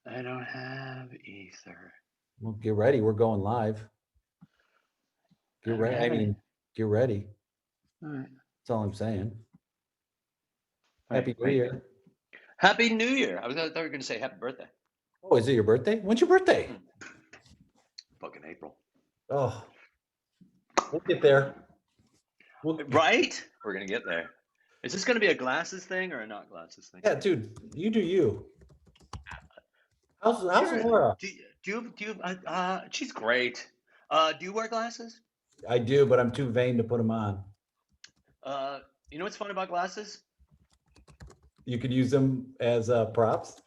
I don't have ether. Well, get ready. We're going live. I Get don't ready. have any. Get ready. All right. That's all I'm saying. Wait, Happy New wait. Year. Happy New Year. I thought you were going to say happy birthday. Oh, is it your birthday? When's your birthday? Hmm. Fucking April. Oh, we'll get there. We'll, Right? We're going to get there. Is this going to be a glasses thing or a not glasses thing? yeah, dude, you do you. How's Sure. Laura? She's great. Do you wear glasses? I do, but I'm too vain to put them on. Uh, you know what's fun about glasses? You could use them as props.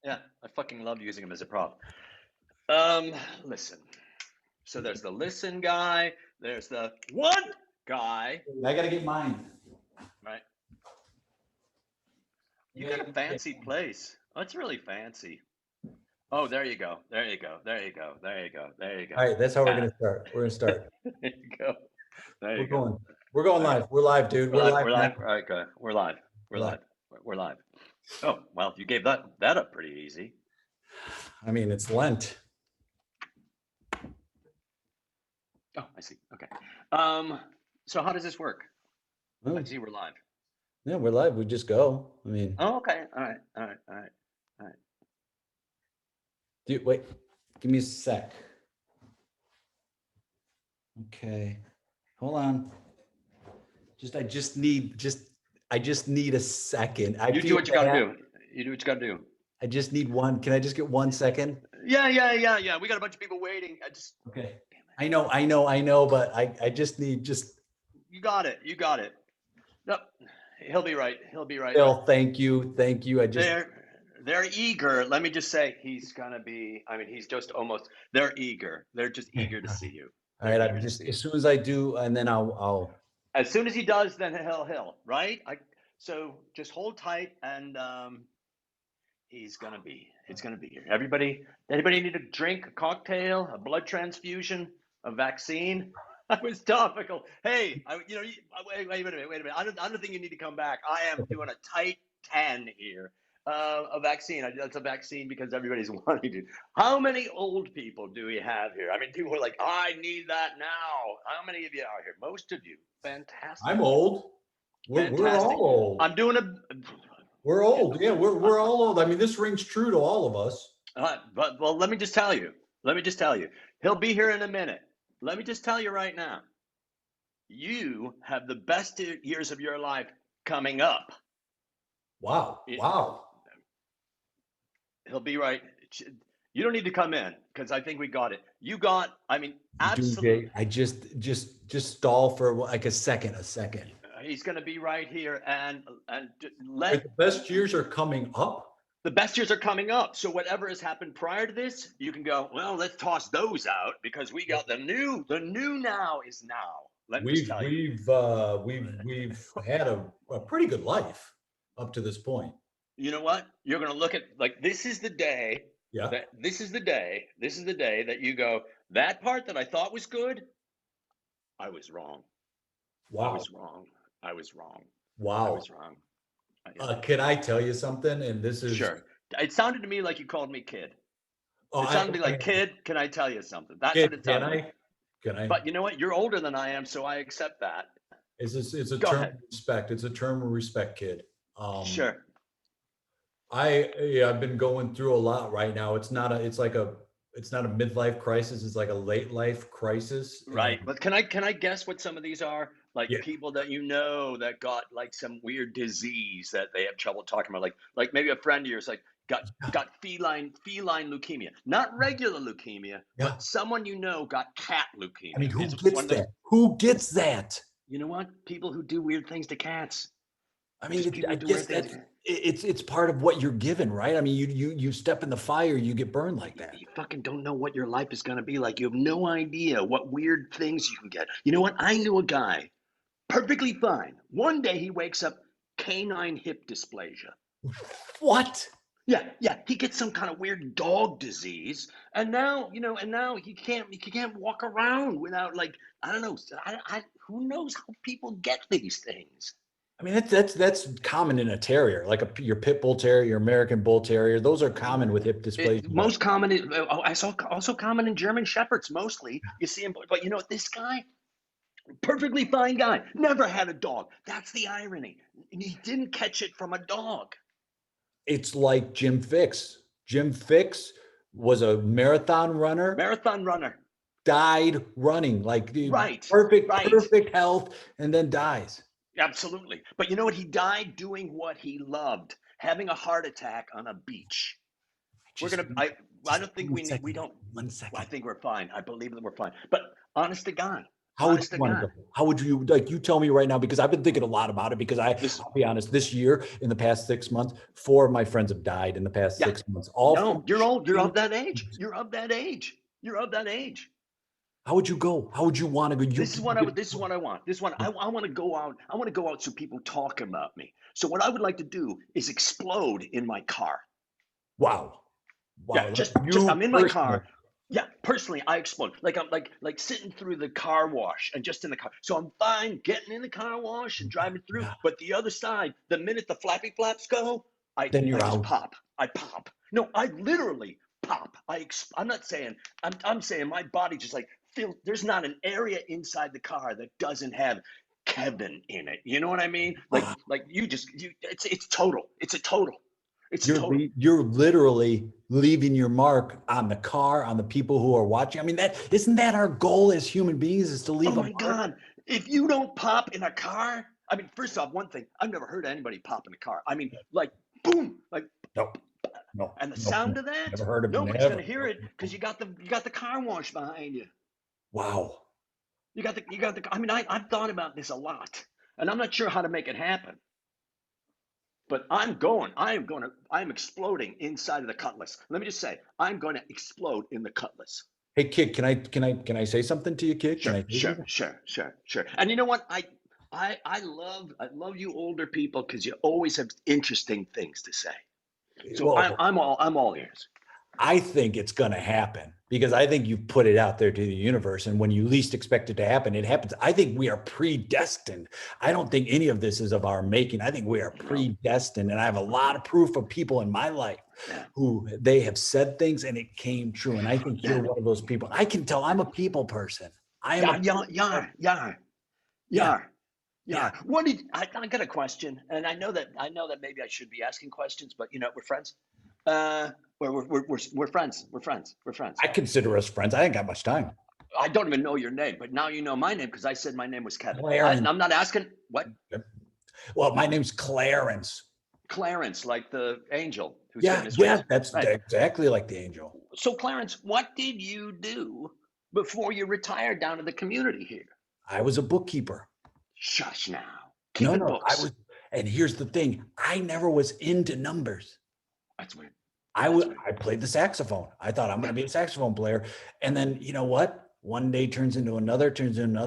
Yeah, I fucking love using them as a prop. Listen. So there's the listen guy. There's the one guy. I gotta get mine. Right? You got a fancy place. Oh, it's really fancy. Oh, there you go. There you go. There you go. There you go. There you All go. right, that's how we're Ah, gonna start. We're gonna start. there you go. There We're you go. going. We're going All right. live. We're live, dude. We're We're live. live We're now. live. All right, good. We're live. We're We're live. live. We're live. Oh, well, you gave that up pretty easy. I mean, it's Lent. Oh, I see. Okay. Um, so how does this work? I Oh, see we're live. yeah, we're live. We just go. I mean, Oh, okay. All right. All right. All right. All right. dude, wait. Give me a sec. Okay. Hold on. I just need a second. I You do feel what you got to bad. do. You do what you got to do. I just need one. Can I just get 1 second? Yeah. We got a bunch of people waiting. Okay. Damn it. I know, but I just need You got it. You got it. No, he'll be right. He'll be right. Bill, thank you. Thank you. I just They're eager. Let me just say, he's gonna be. I mean, he's just almost. They're eager. They're just okay. eager to see you. All They're right, I'm eager to just see you. as soon as I do, and then I'll As soon as he does, then he'll right. So just hold tight, and he's gonna be. It's gonna be here. Anybody need a drink, a cocktail, a blood transfusion, a vaccine? I was topical. Hey, wait a minute. Wait a minute. I don't think you need to come back. I am doing a tight 10 here. A vaccine. That's a vaccine because everybody's wanting to. How many old people do we have here? I mean, people are like, I need that now. How many of you are here? Most of you. Fantastic. I'm old. We're Fantastic. all old. I'm doing a. We're Yeah, old. Yeah, we're all old. I mean, this rings true to all of us. but well, let me just tell you. Let me just tell you. He'll be here in a minute. Let me just tell you right now. You have the best years of your life coming up. Wow. It- Wow. He'll be right. You don't need to come in because I think we got it. You got. I mean, absolutely. DJ, I just stall for like a second, a second. He's going to be right here, and Wait, let the best years are coming up? the best years are coming up. So whatever has happened prior to this, you can go, well, let's toss those out because we got the new. The new now is now. Let me just We've tell you. we've had a pretty good life up to this point. You know what? You're going to look at like this is the day Yeah. that this is the day that you go, that part that I thought was good, I was wrong. I Wow. was wrong. I was wrong. I Wow. was wrong. Yeah. Can I tell you something? And this is Sure. It sounded to me like you called me kid. oh It sounded to me I like, mean, kid, can I tell you something? That's what kid, it can sounded to me. I? Can I? But you know what? You're older than I am, so I accept that. It's a Go term ahead. of respect. It's a term of respect, kid. Sure. I've been going through a lot right now. It's not a midlife crisis. It's like a late life crisis. And Right. But can I guess what some of these are? Like yeah, people that you know that got like some weird disease that they have trouble talking about. Like maybe a friend of yours like got feline leukemia. Not regular leukemia, yeah. but someone you know got cat I mean, leukemia. who It's gets one of those, that? Who gets that? you know what? People who do weird things to cats. I mean, Just people I who do guess weird things to that's cats. it's part of what you're given, right? I mean, you step in the fire, you get burned like that. You fucking don't know what your life is going to be like. You have no idea what weird things you can get. You know what? I knew a guy perfectly fine. One day he wakes up canine hip dysplasia. What? Yeah. He gets some kind of weird dog disease, and now he can't walk around without like I don't know. Who knows how people get these things? I mean, that's common in a terrier, like your pit bull terrier, your American bull terrier. Those are common with hip dysplasia. Most common is I saw also common in German shepherds. Mostly you see him, but you know this guy, perfectly fine guy, never had a dog. That's the irony. He didn't catch it from a dog. It's like Jim Fix. Jim Fix was a marathon runner, died running, like Right, perfect health, and then dies. absolutely. But you know what? He died doing what he loved, having a heart attack on a beach. I don't think we don't. 1 second. I think we're fine. I believe that we're fine. But honest to God, How would you want to go? How would you, like, you tell me right now, because I've been thinking a lot about it, because I'll be honest, this year, in the past 6 months, 4 of my friends have died in the past 6 months. You're old. You're of that age. You're of that age. How would you go? How would you want to go? This is what I want. I want to go out. I want to go out so people talk about me. So what I would like to do is explode in my car. Wow. Yeah, just I'm in my car. Yeah, personally, I explode. Like I'm like sitting through the car wash and just in the car. So I'm fine getting in the car wash and driving through. Yeah. But the other side, the minute the flappy flaps go, I just pop. I pop. No, I literally pop. I'm not saying. I'm saying my body just like feel. There's not an area inside the car that doesn't have Kevin in it. You know what I mean? Like it's total. It's a total. You're literally leaving your mark on the car, on the people who are watching. I mean, isn't that our goal as human beings, is to leave a mark? Oh my God. If you don't pop in a car, I mean, first off, one thing, I've never heard anybody pop in a car. I mean, like boom, like no. And the sound of that, never heard of nobody's gonna hear it because you got the car wash behind you. Wow. You got the I mean, I've thought about this a lot, and I'm not sure how to make it happen. But I'm exploding inside of the Cutlass. Let me just say, I'm going to explode in the Cutlass. Hey kid, can I say something to you, kid? Sure. And you know what? I love you older people because you always have interesting things to say. So I'm all ears. I think it's going to happen because I think you've put it out there to the universe, and when you least expect it to happen, it happens. I think we are predestined. I don't think any of this is of our making. I think we are predestined, and I have a lot of proof of people in my life who they have said things and it came true. And I think you're one of those people. I can tell I'm a people person. Yeah. What did I got a question, and I know that maybe I should be asking questions, but you know, we're friends. We're friends. I consider us friends. I ain't got much time. I don't even know your name, but now you know my name because I said my name was Kevin. I'm not asking what. Well, my name's Clarence. Clarence, like the angel. That's right. Exactly like the angel. So, Clarence, what did you do before you retired down to the community here? I was a bookkeeper. Shush now. Books. And here's the thing: I never was into numbers. That's weird. I played the saxophone. I thought I'm going to be a saxophone player. And then, you know what? One day turns into another.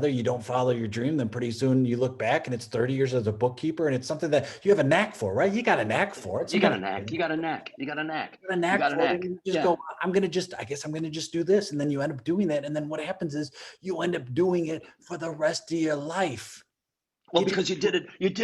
You don't follow your dream. Then pretty soon you look back and it's 30 years as a bookkeeper. And it's something that you have a knack for, right? You got a knack for it. You got a knack. You got a knack. Go, I guess I'm going to just do this. And then you end up doing that. And then what happens is you end up doing it for the rest of your life. Well, because you did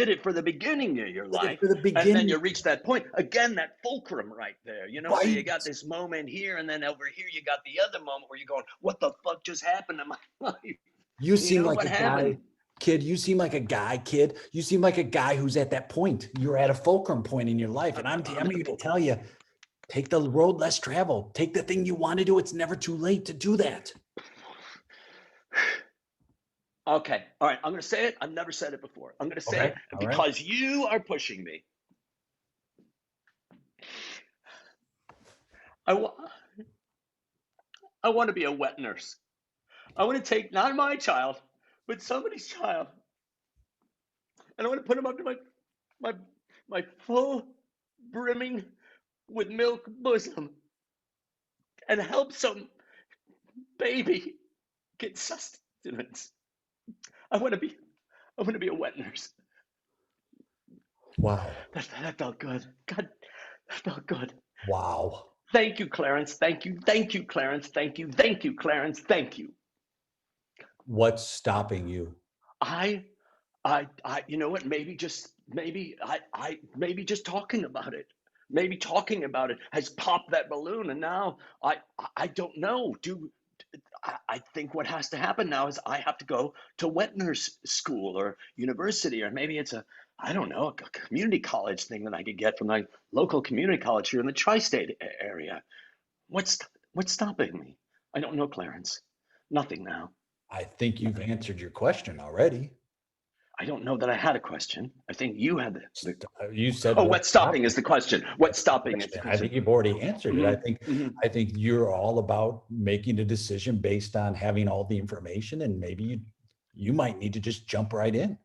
it for the beginning of your life, and then you reach that point again, that fulcrum right there. You know, right. So you got this moment here, and then over here you got the other moment where you're going, "What the fuck just happened to my life?" You seem like a guy, kid. You seem like a guy, kid. You seem like a guy who's at that point. You're at a fulcrum point in your life, and I'm here to tell you, take the road less traveled. Take the thing you want to do. It's never too late to do that. Okay. All right. I'm going to say it. I've never said it before. I'm going to say it because you are pushing me. I want to be a wet nurse. I want to take not my child, but somebody's child, and I want to put him up to my full brimming with milk bosom and help some baby get sustenance. I want to be a wet nurse. Wow. That felt good. God, that felt good. Wow. Thank you, Clarence. Thank you, Clarence. Thank you, Clarence. Thank you. What's stopping you? I you know what? Maybe just maybe maybe just talking about it. Maybe talking about it has popped that balloon, and now I don't know. I think what has to happen now is I have to go to wet nurse school or university, or maybe it's I don't know, a community college thing that I could get from my local community college here in the tri-state area. What's what's stopping me? I don't know, Clarence. Nothing now. I think you've answered your question already. I don't know that I had a question. I think you had the You said oh, what's what's stopping is the question. What's stopping is the question. I question. think you've already answered it. Mm-hmm. I think you're all about making a decision based on having all the information, and maybe you might need to just jump right in.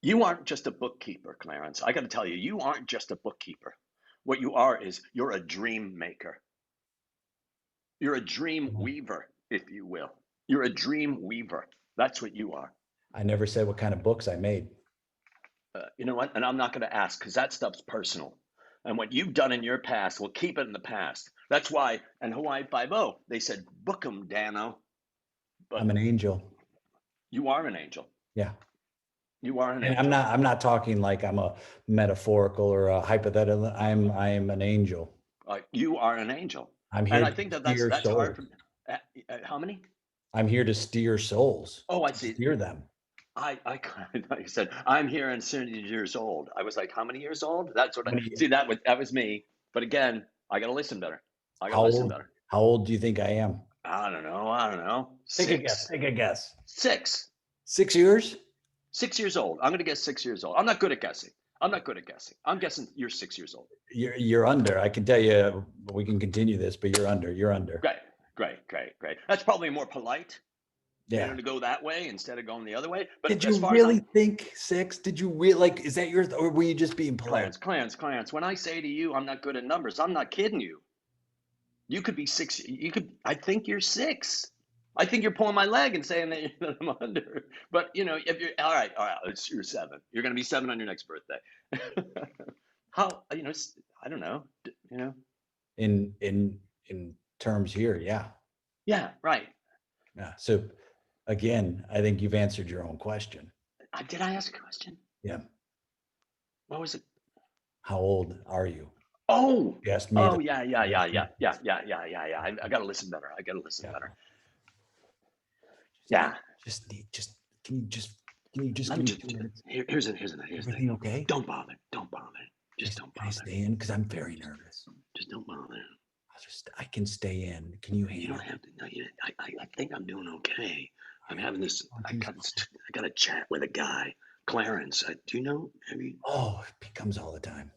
You aren't just a bookkeeper, Clarence. I got to tell you, you aren't just a bookkeeper. What you are is you're a dream maker. You're a dream weaver, if you will. You're a dream weaver. That's what you are. I never said what kind of books I made. You know what? And I'm not going to ask because that stuff's personal. And what you've done in your past, we'll keep it in the past. That's why in Hawaii Five-0, they said, book 'em, Dano. But I'm an angel. you are an angel. Yeah. You are an And angel. I'm not talking like I'm a metaphorical or a hypothetical. I am an angel. You are an angel. I'm here And I to think steer that's souls. hard. How many? I'm here to steer souls. Oh, I see. Steer them. I thought you said I'm here and 70 years old. I was like, how many years old? That's what I Many- see. That was me. But again, I gotta listen better. I gotta How listen old? better. How old do you think I am? I don't know. I don't know. Take a guess. Take a guess. 6. 6 years? 6 years old. I'm gonna guess 6 years old. I'm not good at guessing. I'm guessing you're 6 years old. You're under. I can tell you. We can continue this, but you're under. You're under. Great. That's probably more polite. Yeah. You know, to go that way instead of going the other way. But Did as you far really as think 6? Did you really like? Is that yours, or were you just being polite? Clarence, when I say to you, I'm not good at numbers, I'm not kidding you. You could be 6. You could. I think you're 6. I think you're pulling my leg and saying that I'm under. But you know, if you're all right, you're 7. You're gonna be 7 on your next birthday. How you know? I don't know. You know. In terms here, yeah. Yeah. Right. Yeah. So again, I think you've answered your own question. Did I ask a question? Yeah. What was it? How old are you? Oh. You asked me. Oh yeah. I gotta listen better. Better. Yeah. Can you just give me 2 minutes? Here's the Everything thing. okay? Don't bother. Just don't Can I bother. stay in? Because I'm very nervous. Just don't bother. I can stay in. Can you You handle don't it? have to. No, I think I'm doing okay. I'm having this. I got a chat with a guy, Clarence. Do you know? Oh, it comes all the time.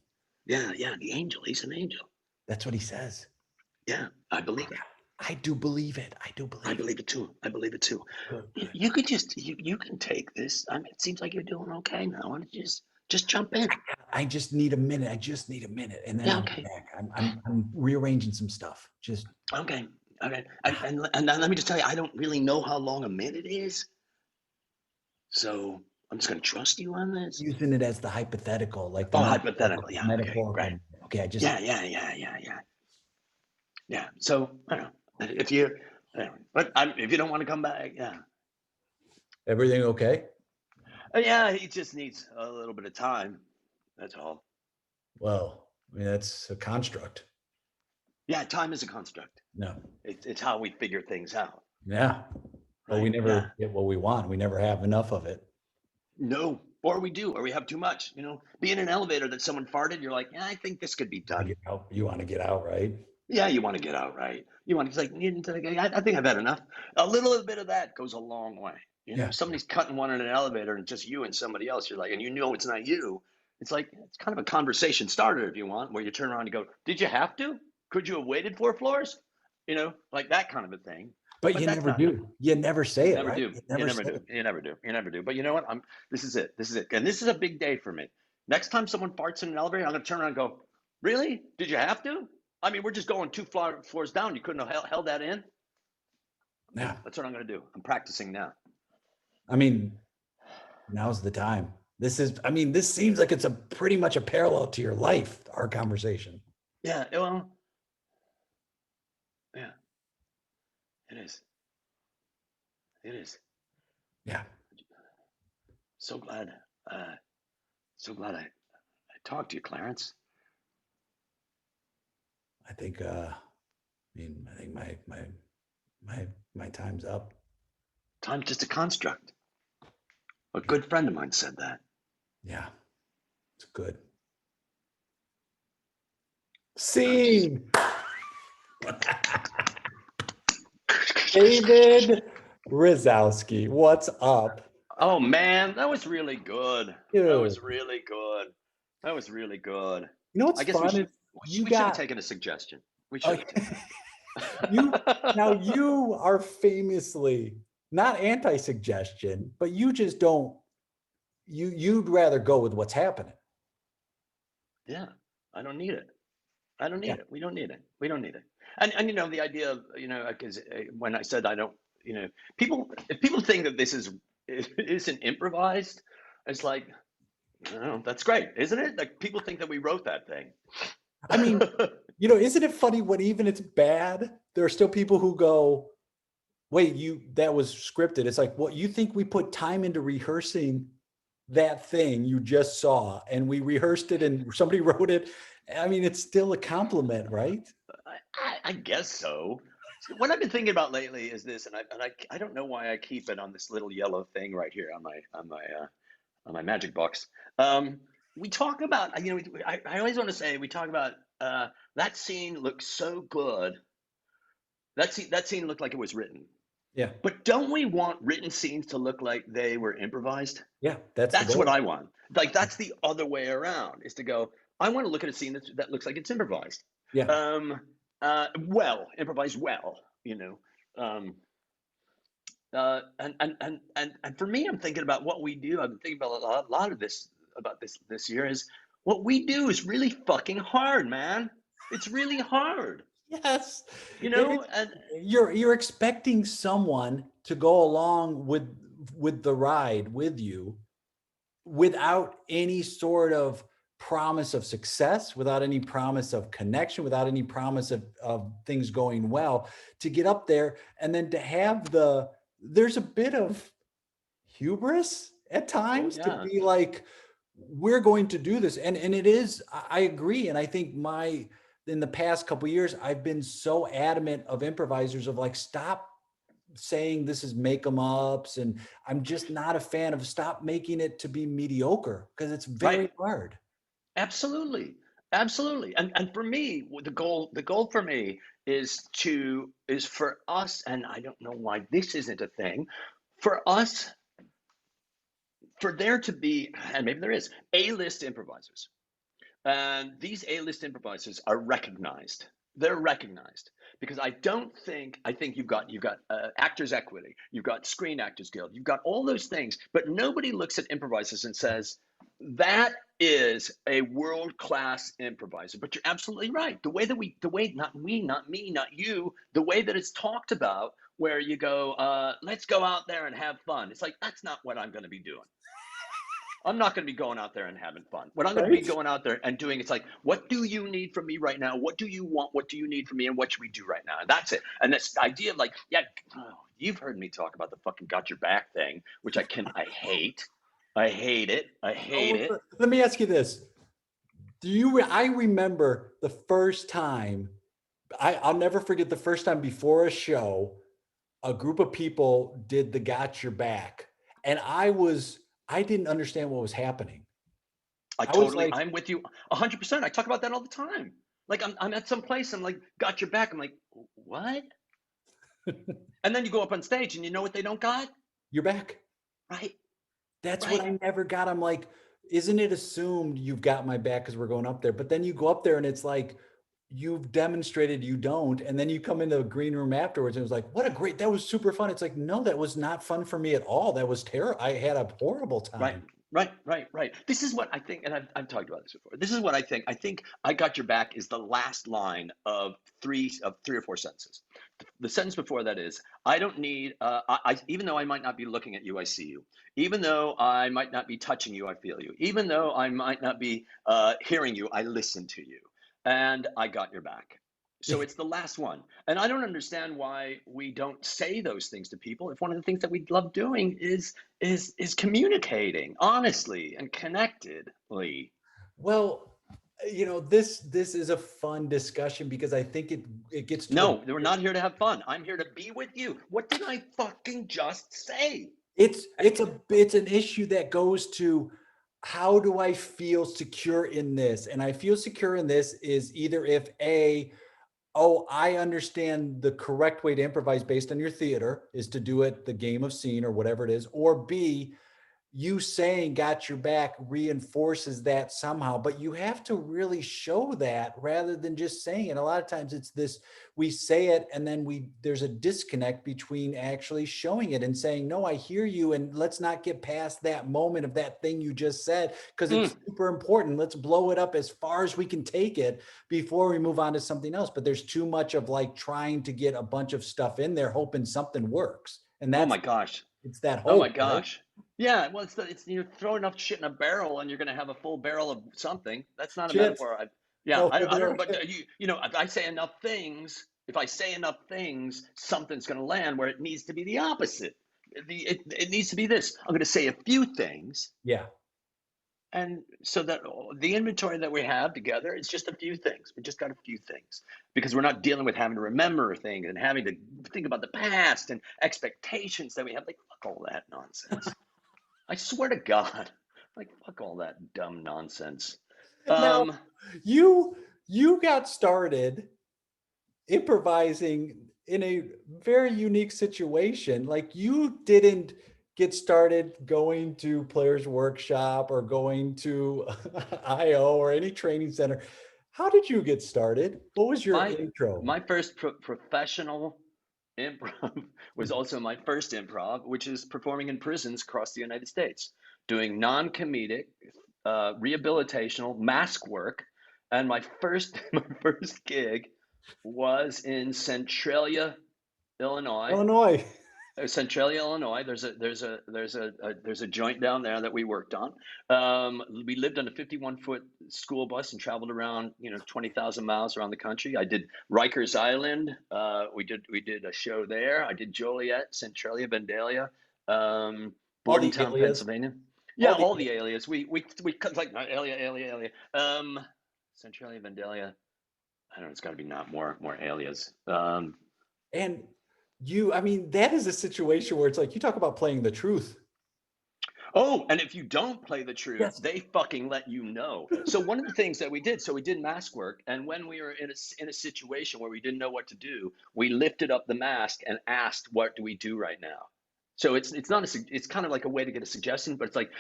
Yeah. The angel. He's an angel. That's what he says. Yeah, I believe it. I do believe it. I believe it too. Good. You could just you can take this. I mean, it seems like you're doing okay now. Why don't you just jump in? I just need a minute. And then I'll be back. I'm rearranging some stuff. Just okay. And let me just tell you, I don't really know how long a minute is, so I'm just gonna trust you on this. using it as the hypothetical, like the hypothetical. Yeah. metaphorical. Right. Okay. I just Yeah. So I don't know if you, but if you don't want to come back, yeah. Everything okay? Yeah, he just needs a little bit of time. That's all. Well, I mean that's a construct. Yeah, time is a construct. No. It's how we figure things out. Yeah. But we Right? never get what we want. We never have enough of it. No, or we do, or we have too much. You know, be in an elevator that someone farted. You're like, yeah, I think this could be done. You want to get out, right? Yeah, you want to get out, right? You want to like, I think I've had enough. A little bit of that goes a long way. You know, Yeah. if somebody's cutting one in an elevator and just you and somebody else, you're like, and you know it's not you. It's like it's kind of a conversation starter if you want, where you turn around and go, "Did you have to? Could you have waited 4 floors?" You know, like that kind of a thing. But you never do. You never say it, right? You never do. But you know what? This is it. And this is a big day for me. Next time someone farts in an elevator, I'm gonna turn around and go, "Really? Did you have to? I mean, we're just going 2 floors down. You couldn't have held that in." Yeah. That's what I'm gonna do. I'm practicing now. I mean, now's the time. This seems like it's pretty much a parallel to your life, our conversation. Yeah, well, yeah, it is. It is. Yeah. So glad So glad I talked to you, Clarence. I think I think my time's up. Time's just a construct. A good friend of mine said that. Yeah, it's good. Scene. David Razowsky, what's up? Oh man, that was really good. Dude. That was really good. That was really good. You know what's I guess we fun? should You we should have got taken a suggestion. We oh, should have taken you now it. you are famously not anti-suggestion, but you just don't you'd rather go with what's happening. Yeah, I don't need it. I don't Yeah. need it. We don't need it. We don't need it. And you know the idea of because when I said I don't people if people think that this isn't improvised, it's like that's great, isn't it? Like people think that we wrote that thing. I mean, isn't it funny when even it's bad, there are still people who go, wait, that was scripted. It's like, well, you think we put time into rehearsing that thing you just saw and we rehearsed it and somebody wrote it. I mean, it's still a compliment, right? I guess so. What I've been thinking about lately is this, and I don't know why I keep it on this little yellow thing right here on my magic box. We talk about I always want to say we talk about that scene looks so good. That scene looked like it was written. Yeah. But don't we want written scenes to look like they were improvised? Yeah, that's the That's goal. what I want. Like that's the other way around, is to go, I want to look at a scene that looks like it's improvised. Yeah. Improvised well, and for me, I'm thinking about what we do. I've been thinking about a lot of this year is what we do is really fucking hard, man. It's really hard. Yes. And You're expecting someone to go along with the ride with you without any sort of promise of success, without any promise of connection, without any promise of things going well, to get up there and then to have there's a bit of hubris at times to be like, we're going to do this. And it is, I agree. And I think in the past couple of years, I've been so adamant of improvisers of like, stop saying this is make 'em ups. And I'm just not a fan of stop making it to be mediocre because it's very hard. Absolutely. Absolutely. And for me, the goal for me is for us, and I don't know why this isn't a thing, for us, for there to be, and maybe there is, A-list improvisers. And these A-list improvisers are recognized. They're recognized because I think you've got Actors Equity, you've got Screen Actors Guild, you've got all those things, but nobody looks at improvisers and says that is a world-class improviser. But you're absolutely right. The way not we, not me, not you, the way that it's talked about, where you go, let's go out there and have fun. It's like that's not what I'm going to be doing. I'm not going to be going out there and having fun. What I'm going to be going out there and doing, it's like, what do you need from me right now? What do you want? What do you need from me? And what should we do right now? And that's it. And this idea of like, you've heard me talk about the fucking got your back thing, which I hate. I hate it. I hate it. Let me ask you this. I remember the first time, I'll never forget the first time before a show, a group of people did the got your back. And I didn't understand what was happening. I'm with you 100%. I talk about that all the time. Like I'm at some place, I'm like, got your back. I'm like, what? And then you go up on stage and you know what they don't got? Your back. Right. That's what I never got. I'm like, isn't it assumed you've got my back because we're going up there? But then you go up there and it's like, you've demonstrated you don't. And then you come into the green room afterwards and it was like, that was super fun. It's like, no, that was not fun for me at all. That was terrible. I had a horrible time. Right. This is what I think, and I've talked about this before. This is what I think. I think I got your back is the last line of three or four sentences. The sentence before that is, I don't need, even though I might not be looking at you, I see you. Even though I might not be touching you, I feel you. Even though I might not be hearing you, I listen to you. And I got your back. So it's the last one. And I don't understand why we don't say those things to people if one of the things that we love doing is communicating honestly and connectedly. Well, this is a fun discussion because I think it gets to a No, we're not here to have fun. I'm here to be with you. What did I fucking just say? it's an issue that goes to how do I feel secure in this? And I feel secure in this is either if oh, I understand the correct way to improvise based on your theater is to do it the game of scene or whatever it is, or B, you saying got your back reinforces that somehow, but you have to really show that rather than just saying it. A lot of times it's this, we say it and then there's a disconnect between actually showing it and saying, no, I hear you. And let's not get past that moment of that thing you just said, because it's super important. Let's blow it up as far as we can take it before we move on to something else. But there's too much of like trying to get a bunch of stuff in there, hoping something works. And Oh that's, my gosh. it's that Oh my hope, right? gosh. Yeah, well, it's you throw enough shit in a barrel and you're going to have a full barrel of something. That's not a Shit. metaphor. Yeah, Over I don't know, there. but if I say enough things, something's going to land where it needs to be the opposite. It needs to be this. I'm going to say a few things, Yeah. and so that the inventory that we have together is just a few things. We just got a few things because we're not dealing with having to remember things and having to think about the past and expectations that we have. Like, fuck all that nonsense. I swear to God, like, fuck all that dumb nonsense. Now, you got started improvising in a very unique situation. Like you didn't get started going to Players Workshop or going to IO or any training center. How did you get started? What was your my intro? my first professional improv was also my first improv, which is performing in prisons across the United States, doing non-comedic, rehabilitational mask work. And my first my first gig was in Centralia, Illinois. Illinois. Centralia, Illinois. There's a joint down there that we worked on. We lived on a 51-foot school bus and traveled around 20,000 miles around the country. I did Rikers Island. We did a show there. I did Joliet, Centralia, Vandalia, All the Bordentown, alias. Pennsylvania. Yeah, All the all the alias. We cut like alia. Centralia, Vandalia. I don't know. It's got to be not more alias. and I mean, that is a situation where it's like you talk about playing the truth. Oh, and if you don't play the truth, Yes. they fucking let you know. So one of the things that we did, so we did mask work, and when we were in a situation where we didn't know what to do, we lifted up the mask and asked, "What do we do right now?" So it's not it's kind of like a way to get a suggestion, but it's like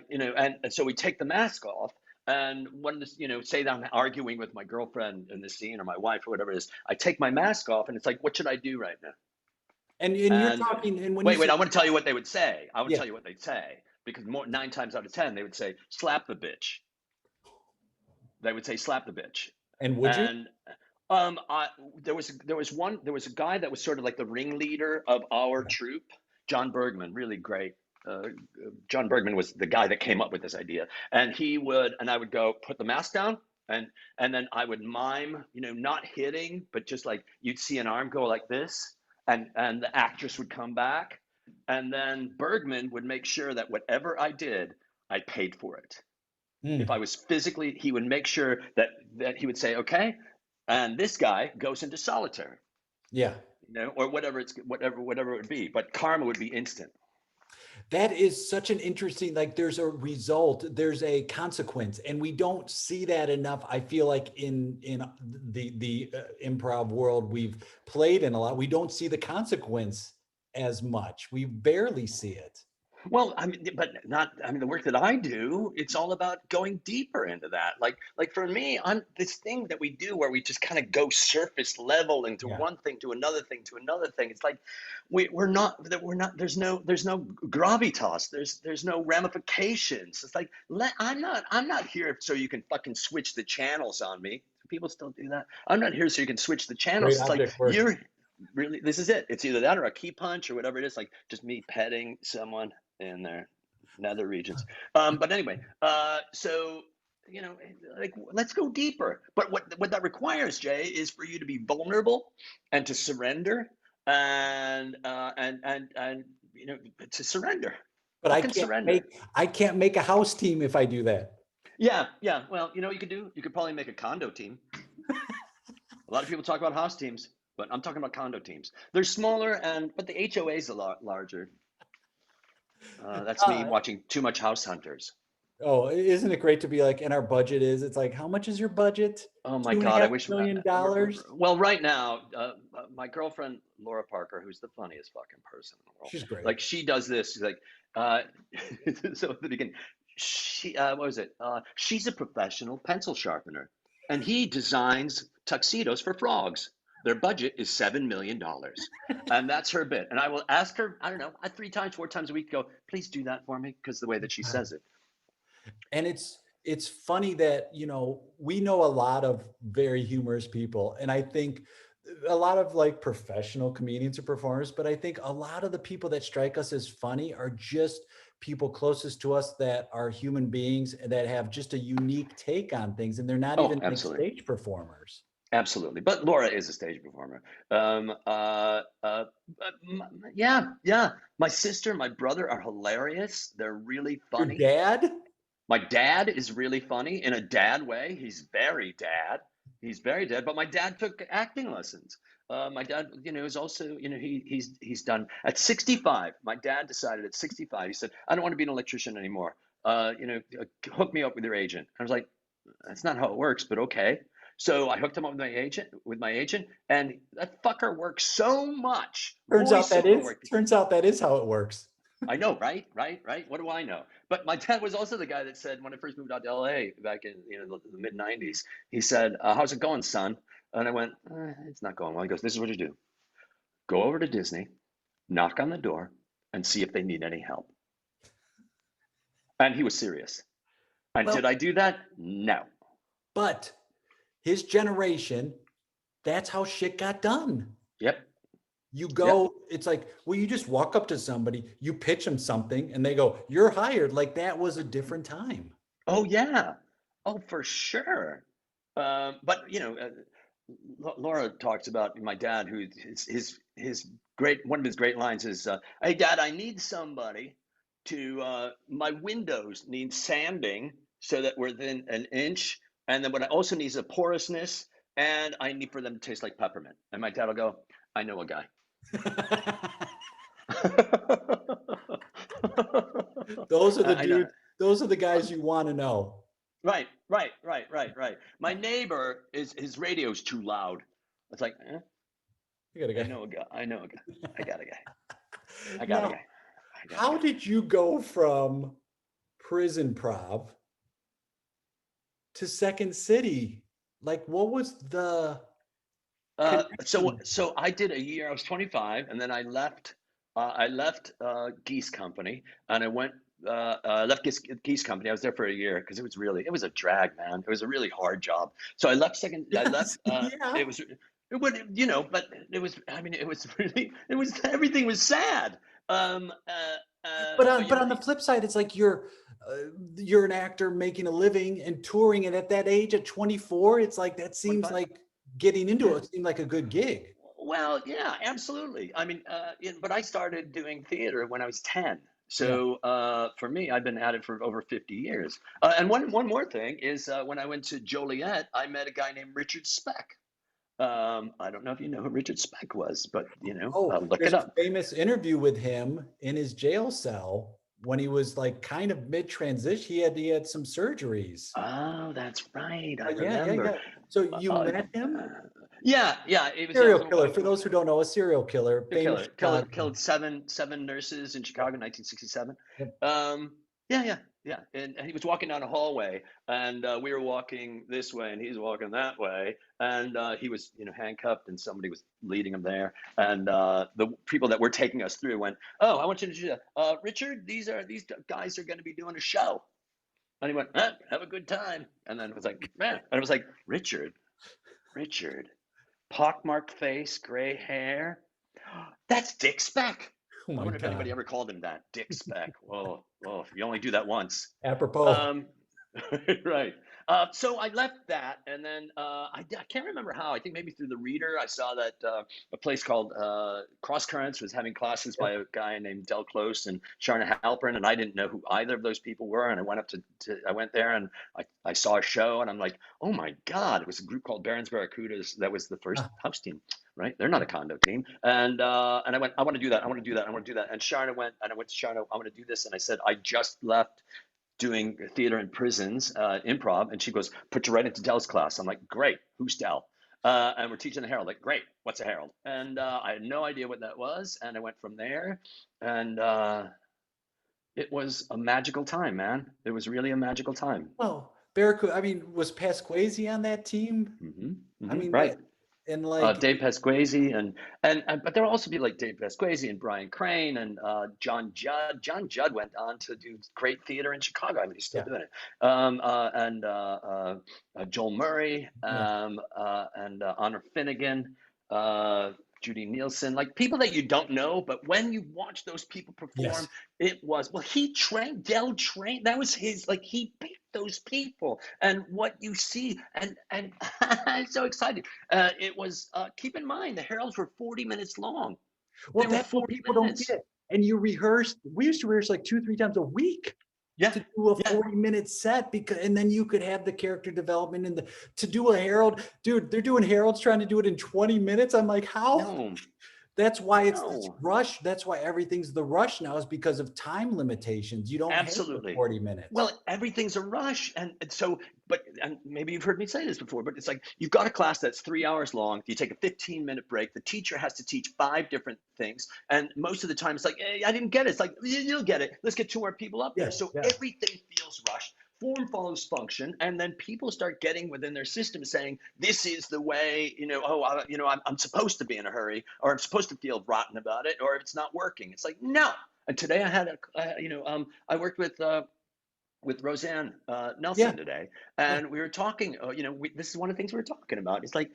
and so we take the mask off. And when this, say that I'm arguing with my girlfriend in the scene or my wife or whatever it is, I take my mask off and it's like, what should I do right now? And you're And talking, and when you wait, say, I want to tell you what they would say. I would yeah, tell you what they'd say because 9 times out of 10 they would say, "Slap the bitch." They would say, "Slap the bitch," and would you? and there was a guy that was sort of like the ringleader of our troupe, John Bergman, really great. Uh, John Bergman was the guy that came up with this idea, and I would go put the mask down, and then I would mime, not hitting, but just like you'd see an arm go like this, and the actress would come back, and then Bergman would make sure that whatever I did, I paid for it. If I was physically, he would make sure that he would say, "Okay," and this guy goes into solitary, Yeah. or whatever it would be, but karma would be instant. That is such an interesting, like there's a result, there's a consequence, and we don't see that enough. I feel like in the improv world we've played in a lot, we don't see the consequence as much. We barely see it. Well, I mean, but not. I mean, the work that I do, it's all about going deeper into that. Like for me, I'm this thing that we do where we just kind of go surface level into Yeah. one thing to another thing to another thing. It's like we're not that we're not. There's no gravitas. There's no ramifications. It's like I'm not here so you can fucking switch the channels on me. People still do that. I'm not here so you can switch the channels. Great It's like object work. you're really. This is it. It's either that or a key punch or whatever it is. Like just me petting someone in their nether regions. But anyway, so like let's go deeper. But what that requires, Jay, is for you to be vulnerable and to surrender and to surrender. But Fucking surrender. I can't make a house team if I do that. Yeah, yeah. Well, you know what you could do? You could probably make a condo team. A lot of people talk about house teams, but I'm talking about condo teams. They're smaller, but the HOA is a lot larger. That's me watching too much House Hunters. Oh, isn't it great to be like, and our budget is, it's like, how much is your budget? Oh my Two and a God, I half wish. million dollars. Well, right now, my girlfriend Laura Parker, who's the funniest fucking person in the world, She's great. like she does this. She's like, so at the beginning, what was it? She's a professional pencil sharpener, and he designs tuxedos for frogs. Their budget is $7 million, and that's her bit. And I will ask her, I don't know, 3 times, 4 times a week, go, please do that for me, because the way that she says it. And it's funny that, we know a lot of very humorous people. And I think a lot of like professional comedians or performers, but I think a lot of the people that strike us as funny are just people closest to us that are human beings and that have just a unique take on things. And they're not even like stage performers. Absolutely. But Laura is a stage performer. Yeah. My sister, my brother are hilarious. They're really funny. Your dad? My dad is really funny in a dad way. He's very dad. But my dad took acting lessons. My dad, is also, he's done at 65. My dad decided at 65, he said, I don't want to be an electrician anymore. Hook me up with your agent. I was like, that's not how it works, but okay. So I hooked him up with my agent, and that fucker works so much. Turns out that is how it works. I know, right? What do I know? But my dad was also the guy that said, when I first moved out to LA back in the mid 90s, he said, how's it going, son? And I went, it's not going well. He goes, this is what you do. Go over to Disney, knock on the door, and see if they need any help. And he was serious. And did I do that? No. But his generation, that's how shit got done. Yep. You go, it's like, well, you just walk up to somebody, you pitch them something, and they go, you're hired. Like that was a different time. Oh, yeah. Oh, for sure. But, Laura talks about my dad, who one of his great lines is, hey, Dad, I need somebody to, my windows need sanding so that we're within an inch. And then what I also need is a porousness, and I need for them to taste like peppermint. And my dad will go, I know a guy. Those are the dudes. Those are the guys you want to know. Right. My neighbor his radio's too loud. It's like, You got a guy. I know a guy. I got a guy. How did you go from Prison Improv to Second City? Like, what was the so I did a year. I was 25, and then I left Geese Company, and I went left Geese Company. I was there for a year because it was a drag, man. It was a really hard job. So I left it would, but it was, everything was sad. But on the flip side, it's like you're an actor making a living and touring, and at that age, at 24, it's like that seems like getting into it seemed like a good gig. Well, yeah, absolutely. I mean, but I started doing theater when I was 10. So for me, I've been at it for over 50 years. And one more thing is when I went to Joliet, I met a guy named Richard Speck. I don't know if you know who Richard Speck was, but look it up. A famous interview with him in his jail cell when he was like kind of mid-transition. He had some surgeries. Oh, that's right. I remember. Yeah. So you met him? Yeah. It was serial killer. For those who don't know, a serial killer. Killed seven nurses in Chicago in 1967. Yep. Yeah. And he was walking down a hallway, and we were walking this way, and he's walking that way, and he was, handcuffed, and somebody was leading him there, and the people that were taking us through went, "Oh, I want you to do that, Richard. These guys are going to be doing a show," and he went, "Have a good time," and then it was like, "Man," and it was like, Richard, pockmarked face, gray hair. That's Dick Speck. Oh my I wonder if God. anybody ever called him that, Dick Speck. Well, you only do that once. Apropos. Right. So I left that, and then I can't remember how. I think maybe through the reader, I saw that a place called Cross Currents was having classes by a guy named Del Close and Sharna Halpern, and I didn't know who either of those people were. And I went up I went there, and I saw a show, and I'm like, oh my God, it was a group called Barron's Barracudas. That was the first house team, right? They're not a condo team. And I went, I want to do that. I want to do that. I want to do that. And Sharna went, and I went to Sharna, I want to do this. And I said, I just left doing theater in prisons, improv, and she goes, put you right into Dell's class. I'm like, great, who's Dell? And we're teaching the Herald. Like, great, what's a Herald? And I had no idea what that was, and I went from there, and it was a magical time, man. It was really a magical time. Well, Barracuda, I mean, was Pasquazi on that team? I mean, right. And like Dave Pasquazi and but there will also be like Dave Pasquazi and Brian Crane and John Judd. John Judd went on to do great theater in Chicago. I mean, he's still doing it. And Joel Murray and Honor Finnegan, Judy Nielsen, like people that you don't know, but when you watch those people perform, it was, well, Dell trained, that was his, like he picked those people, and what you see, and I'm so excited. It was, keep in mind, the Heralds were 40 minutes long. Well, that's what people don't get. And you rehearsed, we used to rehearse like 2-3 times a week. To do a 40-minute set, and then you could have the character development and to do a Herald, dude, they're doing Heralds trying to do it in 20 minutes. I'm like, how? No. That's why it's this rush. That's why everything's the rush now, is because of time limitations. You don't have 40 minutes. Well, everything's a rush. And so, and maybe you've heard me say this before, but it's like, you've got a class that's 3 hours long. You take a 15-minute break. The teacher has to teach 5 different things. And most of the time it's like, hey, I didn't get it. It's like, you'll get it. Let's get 2 more people up there. So everything feels rushed. Form follows function, and then people start getting within their system saying, this is the way, I'm supposed to be in a hurry, or I'm supposed to feel rotten about it, or if it's not working. It's like, no. And today I had I worked with Roseanne Nelson today, and we were talking, this is one of the things we were talking about. It's like,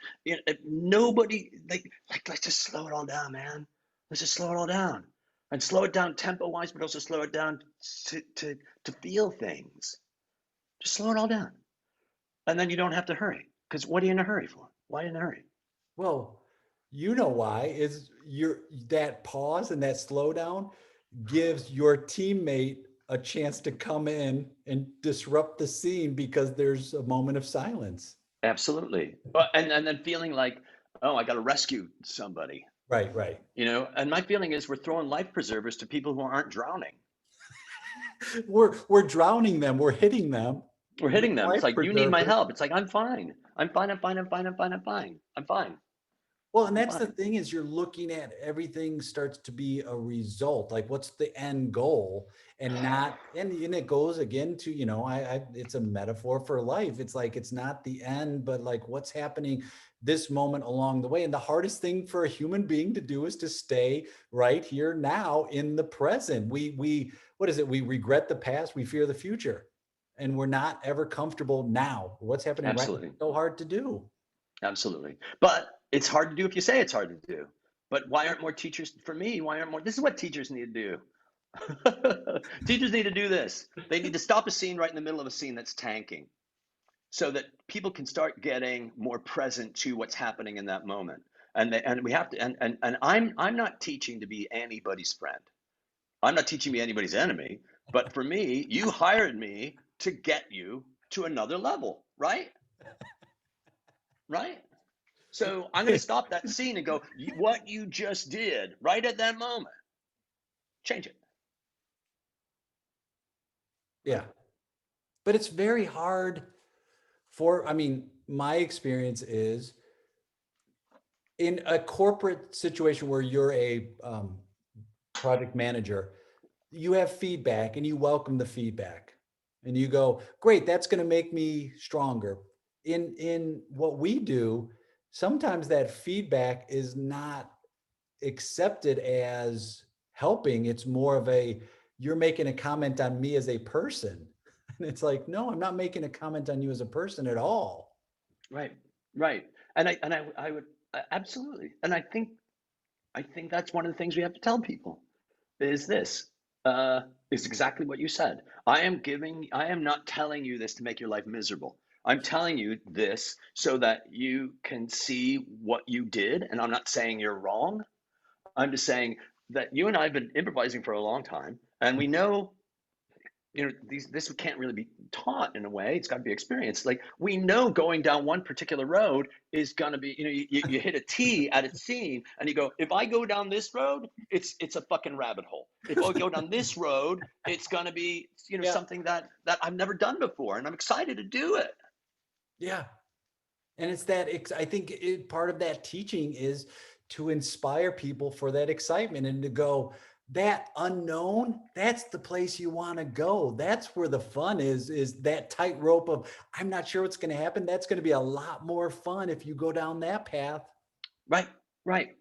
nobody, let's just slow it all down, man. Let's just slow it all down, and slow it down tempo-wise, but also slow it down to feel things. Just slow it all down. And then you don't have to hurry. Because what are you in a hurry for? Why in a hurry? Well, you know why, is that pause and that slowdown gives your teammate a chance to come in and disrupt the scene, because there's a moment of silence. Absolutely. And then feeling like, oh, I got to rescue somebody. Right. And my feeling is we're throwing life preservers to people who aren't drowning. We're drowning them. We're hitting them. We're hitting them. It's like, you need my help. It's like, I'm fine. I'm fine. Well, and that's the thing, is you're looking at everything starts to be a result. Like, what's the end goal? And it goes again to, it's a metaphor for life. It's like, it's not the end, but like what's happening this moment along the way. And the hardest thing for a human being to do is to stay right here now in the present. What is it? We regret the past. We fear the future. And we're not ever comfortable now. What's happening right now is so hard to do. Absolutely. But it's hard to do if you say it's hard to do. But why aren't more teachers, for me, this is what teachers need to do. Teachers need to do this. They need to stop a scene right in the middle of a scene that's tanking, so that people can start getting more present to what's happening in that moment. And we have to, and I'm not teaching to be anybody's friend. I'm not teaching to be anybody's enemy. But for me, you hired me to get you to another level, right? Right? So I'm going to stop that scene and go, what you just did right at that moment, change it. Yeah. But it's very hard my experience is, in a corporate situation where you're a project manager, you have feedback and you welcome the feedback and you go, great, that's going to make me stronger. In what we do, sometimes that feedback is not accepted as helping. It's more of you're making a comment on me as a person. And it's like, no, I'm not making a comment on you as a person at all. Right. And I would absolutely. And I think that's one of the things we have to tell people is this, is exactly what you said. I am not telling you this to make your life miserable. I'm telling you this so that you can see what you did. And I'm not saying you're wrong. I'm just saying that you and I have been improvising for a long time, and we know, this can't really be taught in a way. It's got to be experienced. Like, we know going down one particular road is going to be, you hit a T at a scene, and you go, if I go down this road, it's a fucking rabbit hole. If I go down this road, it's going to be, Yeah. something that I've never done before, and I'm excited to do it. Yeah. And it's that, I think part of that teaching is to inspire people for that excitement and to go, that unknown, that's the place you want to go. That's where the fun is that tightrope of, I'm not sure what's going to happen. That's going to be a lot more fun if you go down that path. Right,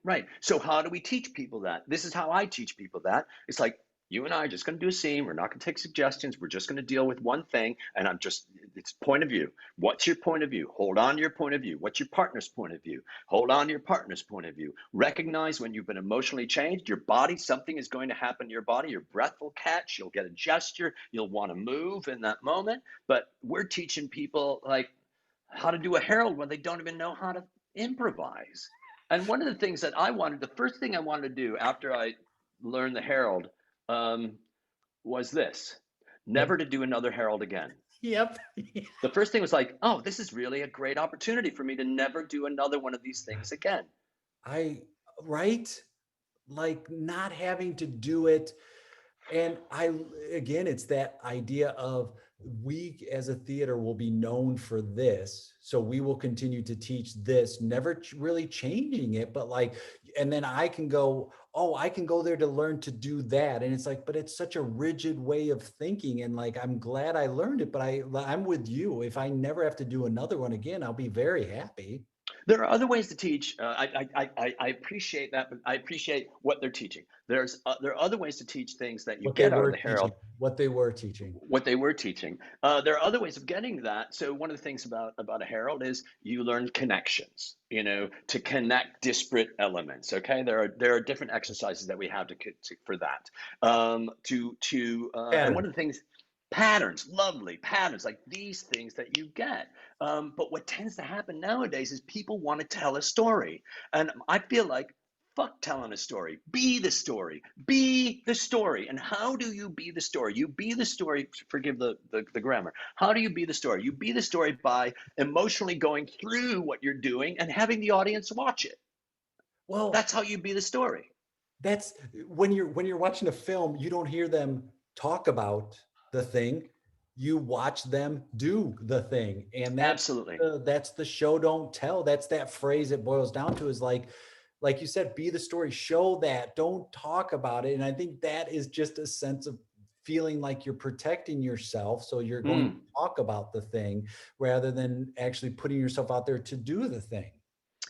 right. So how do we teach people that? This is how I teach people that. It's like, you and I are just going to do a scene. We're not going to take suggestions. We're just going to deal with one thing. And it's point of view. What's your point of view? Hold on to your point of view. What's your partner's point of view? Hold on to your partner's point of view. Recognize when you've been emotionally changed, your body, something is going to happen to your body. Your breath will catch. You'll get a gesture. You'll want to move in that moment. But we're teaching people like how to do a herald when they don't even know how to improvise. And one of the things that the first thing I wanted to do after I learned the herald, was this: Yep. never to do another herald again. Yep. The first thing was like, oh, this is really a great opportunity for me to never do another one of these things again. Right? Like not having to do it. And again, it's that idea of, we as a theater will be known for this. So we will continue to teach this, never really changing it. But like, and then I can go, oh, I can go there to learn to do that. And it's like, but it's such a rigid way of thinking. And like, I'm glad I learned it, but I'm with you. If I never have to do another one again, I'll be very happy. There are other ways to teach. I appreciate that, but I appreciate what they're teaching. There are other ways to teach things that you What they get out of were the teaching, herald. what they were teaching. What they were teaching. There are other ways of getting that. So one of the things about a herald is you learn connections. To connect disparate elements. Okay, there are different exercises that we have for that. And one Pattern. of the things, patterns, lovely patterns, like these things that you get. But what tends to happen nowadays is people want to tell a story, and I feel like, fuck telling a story. Be the story. Be the story. And how do you be the story? You be the story, forgive the grammar. How do you be the story? You be the story by emotionally going through what you're doing and having the audience watch it. Well, That's how you be the story. that's when you're watching a film, you don't hear them talk about the thing, you watch them do the thing. And Absolutely. that's the show don't tell. That's that phrase it boils down to, is like you said, be the story, show that, don't talk about it. And I think that is just a sense of feeling like you're protecting yourself, so you're going to Mm. talk about the thing rather than actually putting yourself out there to do the thing.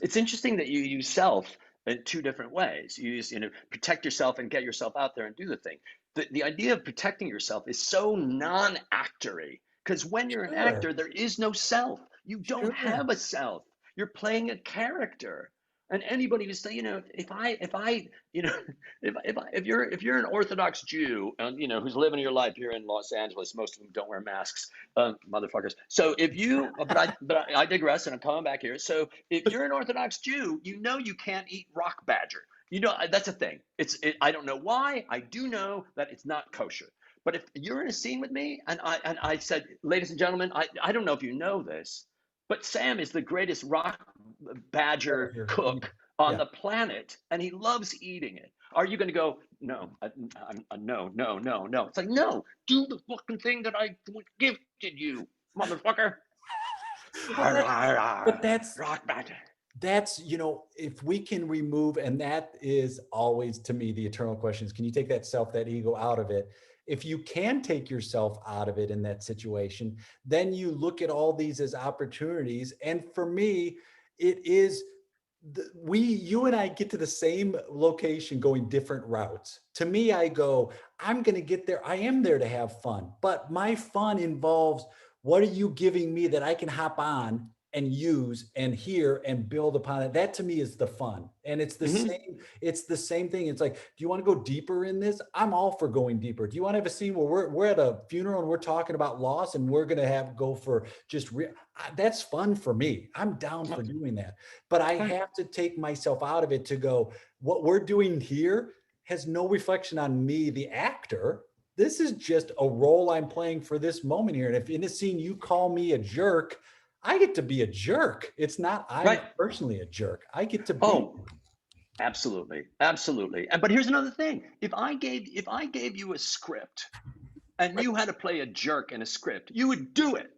It's interesting that you use self in two different ways. You use, protect yourself and get yourself out there and do the thing. The idea of protecting yourself is so non-actory, because when you're an Sure. actor, there is no self. You don't Sure. have a self. You're playing a character. And anybody who say, if I, you know, if you're an Orthodox Jew, and who's living your life here in Los Angeles, most of them don't wear masks, motherfuckers. So if you, but I digress, and I'm coming back here. So if you're an Orthodox Jew, you can't eat rock badger. That's a thing. I don't know why. I do know that it's not kosher. But if you're in a scene with me, and I said, ladies and gentlemen, I don't know if you know this, but Sam is the greatest rock badger cook on Yeah. the planet, and he loves eating it. Are you going to go, no, no, no, no, no? It's like, no, do the fucking thing that I gifted you, motherfucker. Well, but Rock badger. that's, if we can remove, and that is always to me the eternal question is, can you take that self, that ego out of it? If you can take yourself out of it in that situation, then you look at all these as opportunities. And for me, it is you and I get to the same location going different routes. To me, I go, I'm going to get there. I am there to have fun, but my fun involves, what are you giving me that I can hop on and use and hear and build upon it. That to me is the fun. And it's the same thing. It's like, do you want to go deeper in this? I'm all for going deeper. Do you want to have a scene where we're at a funeral and we're talking about loss and we're going to go for just that's fun for me. I'm down for doing that. But I have to take myself out of it to go, what we're doing here has no reflection on me, the actor. This is just a role I'm playing for this moment here. And if in a scene you call me a jerk, I get to be a jerk. It's not I'm personally a jerk. I get to be. Oh, absolutely, absolutely. But here's another thing: if I gave you a script, and you had to play a jerk in a script, you would do it.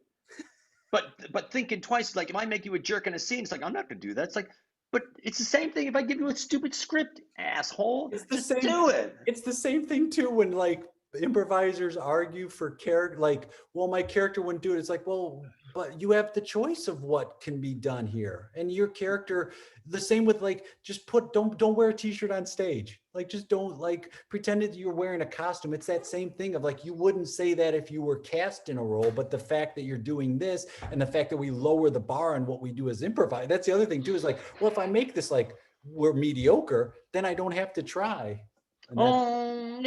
But thinking twice, like if I make you a jerk in a scene, it's like I'm not gonna do that. It's like, but it's the same thing if I give you a stupid script, asshole. Just do it. It's the same thing too when like improvisers argue for character, like, well, my character wouldn't do it. It's like, well, but you have the choice of what can be done here, and your character. The same with like, just don't wear a t-shirt on stage. Like, just don't like pretend that you're wearing a costume. It's that same thing of like, you wouldn't say that if you were cast in a role, but the fact that you're doing this and the fact that we lower the bar on what we do as improvise. That's the other thing too, is like, well, if I make this like we're mediocre, then I don't have to try. Oh,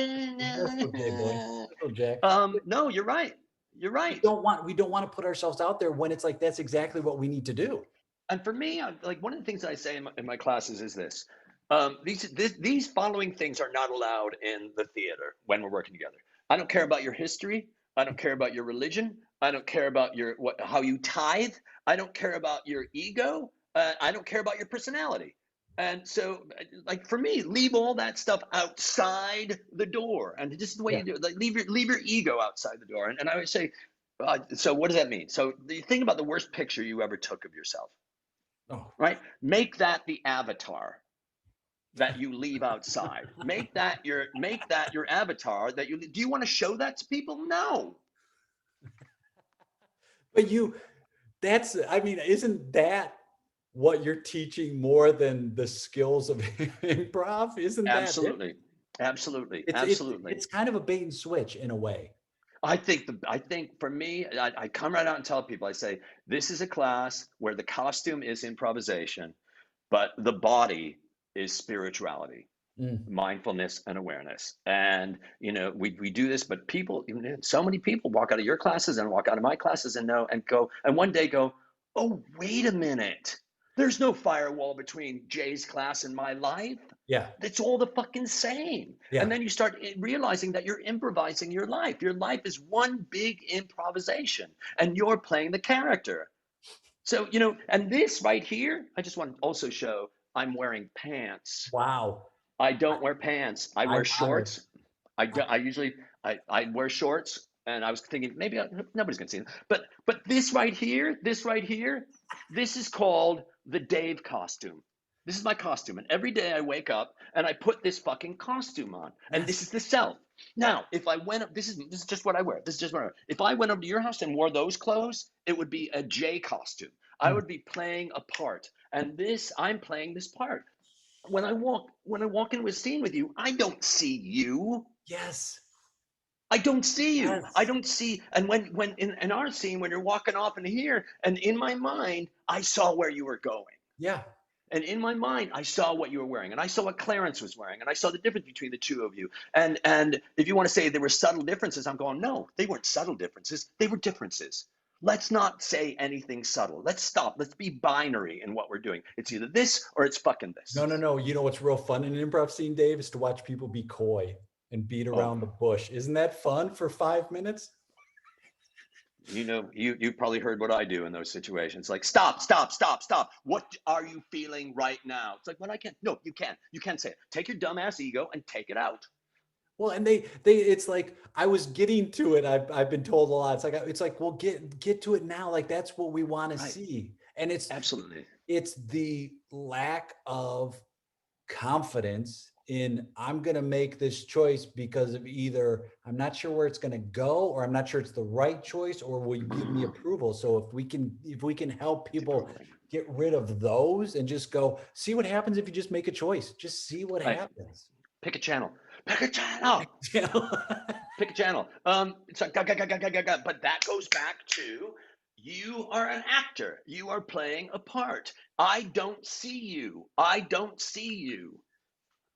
Jack. No, you're right. You're right. We don't want to put ourselves out there when it's like, that's exactly what we need to do. And for me, like one of the things I say in my classes is this: these following things are not allowed in the theater when we're working together. I don't care about your history. I don't care about your religion. I don't care about how you tithe. I don't care about your ego. I don't care about your personality. And so, like for me, leave all that stuff outside the door. And this is the way you do it. Like leave your ego outside the door. And I would say, so what does that mean? So the thing about the worst picture you ever took of yourself. Oh. Right? Make that the avatar that you leave outside. Make that your avatar that you do. You want to show that to people? No. But isn't that what you're teaching more than the skills of improv? Isn't that absolutely? Absolutely. It's kind of a bait and switch in a way. I think for me, I come right out and tell people, I say, this is a class where the costume is improvisation, but the body is spirituality, mindfulness, and awareness. And, we do this, but people, so many people walk out of your classes and walk out of my classes and one day go, oh, wait a minute. There's no firewall between Jay's class and my life. Yeah. It's all the fucking same. Yeah. And then you start realizing that you're improvising your life. Your life is one big improvisation and you're playing the character. So, and this right here, I just want to also show I'm wearing pants. Wow. I don't wear pants. I wear shorts. I wear shorts. And I was thinking maybe nobody's gonna see it, but this right here, this is called the Dave costume. This is my costume, and every day I wake up and I put this fucking costume on, and this is the self. Now, if I went up, this is just what I wear. If I went over to your house and wore those clothes, it would be a Jay costume. I would be playing a part, and I'm playing this part. When I walk into a scene with you, I don't see you. Yes. I don't see you. Yes. I don't see. And when in our scene, when you're walking off into here, and in my mind, I saw where you were going. Yeah. And in my mind, I saw what you were wearing, and I saw what Clarence was wearing, and I saw the difference between the two of you. And if you want to say there were subtle differences, I'm going, no, they weren't subtle differences. They were differences. Let's not say anything subtle. Let's stop. Let's be binary in what we're doing. It's either this or it's fucking this. No. You know what's real fun in an improv scene, Dave, is to watch people be coy and beat around the bush. Isn't that fun for 5 minutes? You probably heard what I do in those situations. Like, stop. What are you feeling right now? It's like, well, I can't. No, you can. You can say it. Take your dumbass ego and take it out. Well, and it's like, I was getting to it. I've been told a lot. It's like, well, get to it now. Like, that's what we want to see. And it's absolutely, it's the lack of confidence in, I'm going to make this choice because of either I'm not sure where it's going to go, or I'm not sure it's the right choice, or will you give me approval? So if we can help people get rid of those and just go, see what happens if you just make a choice. Just see what happens. Pick a channel. Pick a channel. Pick a channel. It's like, but that goes back to You are an actor. You are playing a part. I don't see you. I don't see you.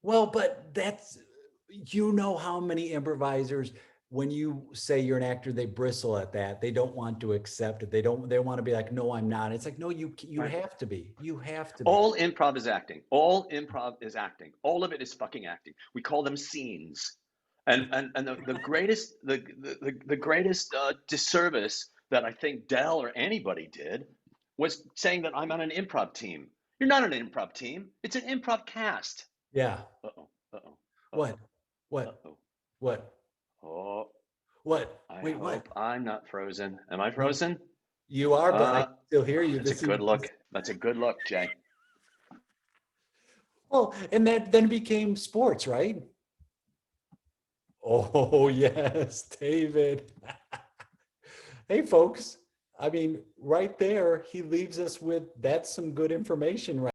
Well, but that's, you know how many improvisers, when you say you're an actor, they bristle at that. They don't want to accept it. They want to be like, no, I'm not. It's like, no, you Right? have to be. You have to be. All improv is acting. All improv is acting. All of it is fucking acting. We call them scenes. And the greatest the greatest disservice that I think Dell or anybody did was saying that I'm on an improv team. You're not an improv team. It's an improv cast. Yeah. Uh-oh. Uh-oh. What? Uh-oh. What? Uh-oh. What? Oh, What? I Wait, what? hope I'm not frozen. Am I No, frozen? you are, but I Uh, can still hear you. that's a good look. That's a good look, Jay. Well, and that then became sports, right? Oh, yes, David. Hey, folks. I mean, right there, he leaves us with, that's some good information right